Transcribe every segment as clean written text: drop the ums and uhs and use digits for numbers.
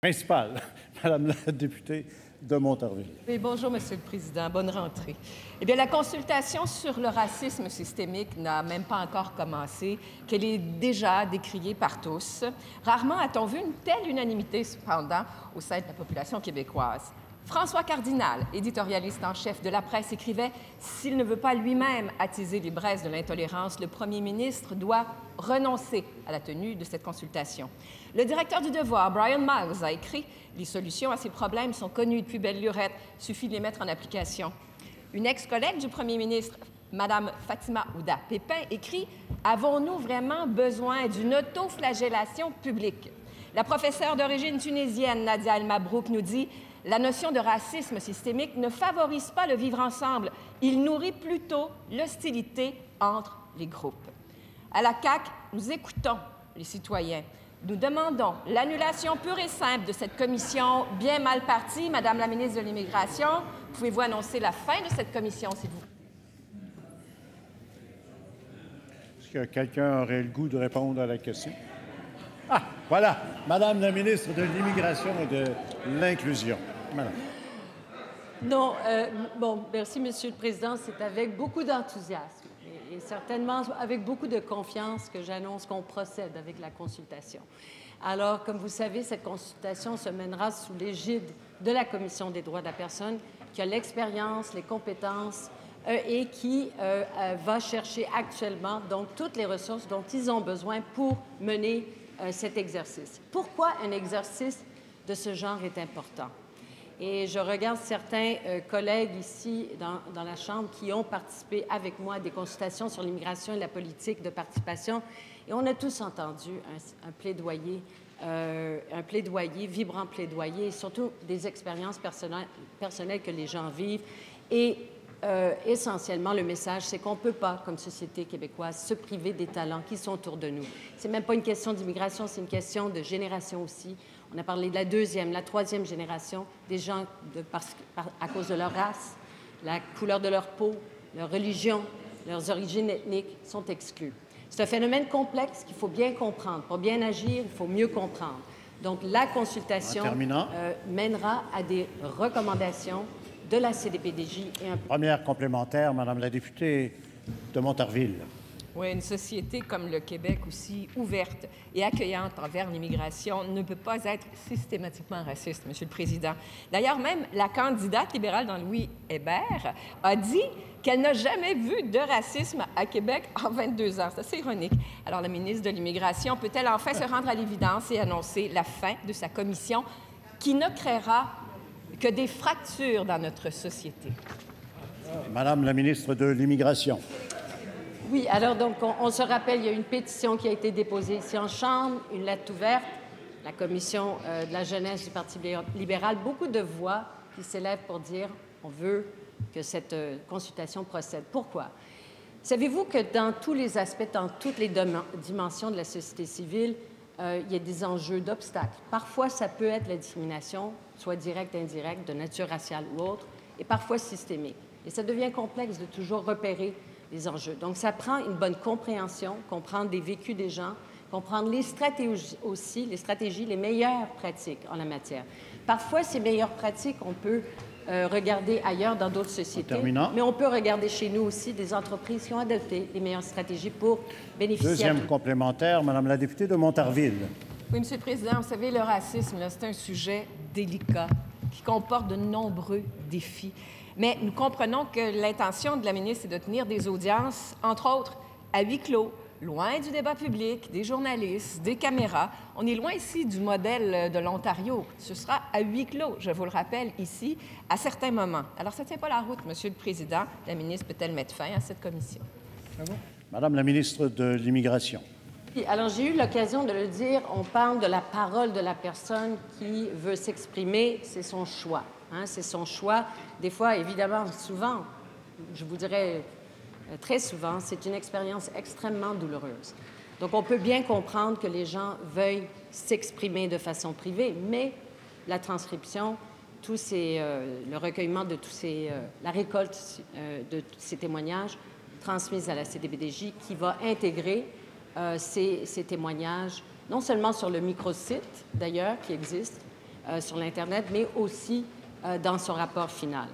principale, Madame la députée de Montarville. Oui, bonjour, Monsieur le Président. Bonne rentrée. Eh bien, la consultation sur le racisme systémique n'a même pas encore commencé, qu'elle est déjà décriée par tous. Rarement a-t-on vu une telle unanimité, cependant, au sein de la population québécoise. François Cardinal, éditorialiste en chef de La Presse, écrivait « S'il ne veut pas lui-même attiser les braises de l'intolérance, le premier ministre doit renoncer à la tenue de cette consultation. » Le directeur du Devoir, Brian Miles, a écrit « Les solutions à ces problèmes sont connues depuis belle lurette, suffit de les mettre en application. » Une ex-collègue du premier ministre, Mme Fatima Ouda Pépin, écrit « Avons-nous vraiment besoin d'une autoflagellation publique? » La professeure d'origine tunisienne, Nadia El Mabrouk, nous dit « La notion de racisme systémique ne favorise pas le vivre ensemble. Il nourrit plutôt l'hostilité entre les groupes. » À la CAQ, nous écoutons les citoyens. Nous demandons l'annulation pure et simple de cette commission bien mal partie. Madame la ministre de l'Immigration, pouvez-vous annoncer la fin de cette commission, s'il vous plaît? Est-ce que quelqu'un aurait le goût de répondre à la question? Ah, voilà, Madame la ministre de l'Immigration et de l'Inclusion. Madame. Non, bon, merci, Monsieur le Président. C'est avec beaucoup d'enthousiasme et certainement avec beaucoup de confiance que j'annonce qu'on procède avec la consultation. Alors, comme vous savez, cette consultation se mènera sous l'égide de la Commission des droits de la personne, qui a l'expérience, les compétences et qui va chercher actuellement donc toutes les ressources dont ils ont besoin pour mener cet exercice. Pourquoi un exercice de ce genre est important? Et je regarde certains collègues ici dans la Chambre qui ont participé avec moi à des consultations sur l'immigration et la politique de participation. Et on a tous entendu un plaidoyer, vibrant plaidoyer, et surtout des expériences personnelles que les gens vivent. Et essentiellement, le message, c'est qu'on ne peut pas, comme société québécoise, se priver des talents qui sont autour de nous. Ce n'est même pas une question d'immigration, c'est une question de génération aussi. On a parlé de la deuxième, la troisième génération, des gens à cause de leur race, la couleur de leur peau, leur religion, leurs origines ethniques sont exclus. C'est un phénomène complexe qu'il faut bien comprendre. Pour bien agir, il faut mieux comprendre. Donc, la consultation mènera à des recommandations de la CDPDJ. Première complémentaire, Madame la députée de Montarville. Oui, une société comme le Québec aussi, ouverte et accueillante envers l'immigration, ne peut pas être systématiquement raciste, Monsieur le Président. D'ailleurs, même la candidate libérale Louis Hébert a dit qu'elle n'a jamais vu de racisme à Québec en 22 ans. C'est assez ironique. Alors, la ministre de l'Immigration peut-elle enfin se rendre à l'évidence et annoncer la fin de sa commission qui ne créera que des fractures dans notre société? Madame la ministre de l'Immigration. Oui, alors donc, on se rappelle, il y a une pétition qui a été déposée ici en Chambre, une lettre ouverte, la Commission de la jeunesse du Parti libéral, beaucoup de voix qui s'élèvent pour dire on veut que cette consultation procède. Pourquoi? Savez-vous que dans tous les aspects, dans toutes les dimensions de la société civile, il y a des enjeux d'obstacles. Parfois, ça peut être la discrimination, soit directe, indirecte, de nature raciale ou autre, et parfois systémique. Et ça devient complexe de toujours repérer les enjeux. Donc, ça prend une bonne compréhension, comprendre les vécus des gens, comprendre les stratégies aussi, les meilleures pratiques en la matière. Parfois, ces meilleures pratiques, on peut regarder ailleurs dans d'autres sociétés, mais on peut regarder chez nous aussi des entreprises qui ont adopté les meilleures stratégies pour bénéficier. Deuxième complémentaire, Madame la députée de Montarville. Oui, Monsieur le Président, vous savez, le racisme, c'est un sujet délicat qui comporte de nombreux défis. Mais nous comprenons que l'intention de la ministre est de tenir des audiences, entre autres, à huis clos, loin du débat public, des journalistes, des caméras. On est loin ici du modèle de l'Ontario. Ce sera à huis clos, je vous le rappelle, ici, à certains moments. Alors, ça ne tient pas la route, Monsieur le Président. La ministre peut-elle mettre fin à cette commission? Madame la ministre de l'Immigration. Alors, j'ai eu l'occasion de le dire, on parle de la parole de la personne qui veut s'exprimer, c'est son choix. C'est son choix. Des fois, évidemment, souvent, je vous dirais très souvent, c'est une expérience extrêmement douloureuse. Donc, on peut bien comprendre que les gens veuillent s'exprimer de façon privée, mais la transcription, le recueillement de la récolte de tous ces témoignages transmis à la CDPDJ qui va intégrer ces témoignages, non seulement sur le microsite, d'ailleurs, qui existe, sur l'Internet, mais aussi dans son rapport final.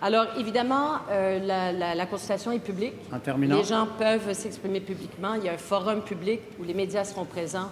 Alors, évidemment, la consultation est publique. En terminant. Les gens peuvent s'exprimer publiquement. Il y a un forum public où les médias seront présents